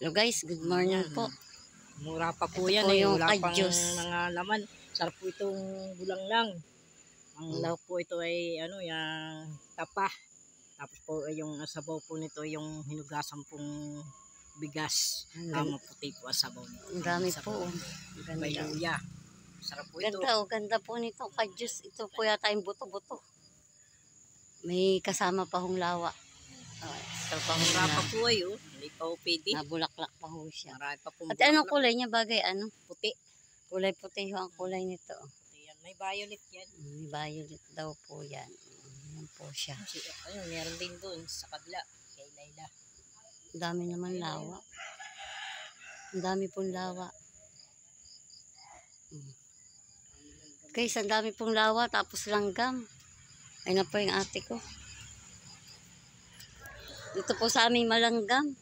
Hello guys, good morning po. Mura pa po Ito yan po yung wala pang kadyos. mga laman. Sarap po itong gulang lang. Ang lahok po ito ay yung tapa. Tapos po yung sabaw po nito yung hinugasan pong bigas. Tama puti po ang sabaw nito. Ang dami po. May luya. Sarap po ito. Ganda po nito kadyos. Ito po yata yung buto-buto. May kasama pa hong lawa. Mura pa po ay hindi pa po pwede. Nabulaklak pa ho siya. Marami pa po. At anong kulay niya bagay? Ano? Puti. Kulay puti ho ang kulay nito. Puti yan. May violet yan. May violet daw po yan. Yan po siya. Ayun, meron din doon sa kabila. Kay Layla. Ang dami naman lawa. Ang dami pong lawa. Guys, ang dami pong lawa tapos langgam. Ay na po yung ate ko. Dito po sa aming malanggam.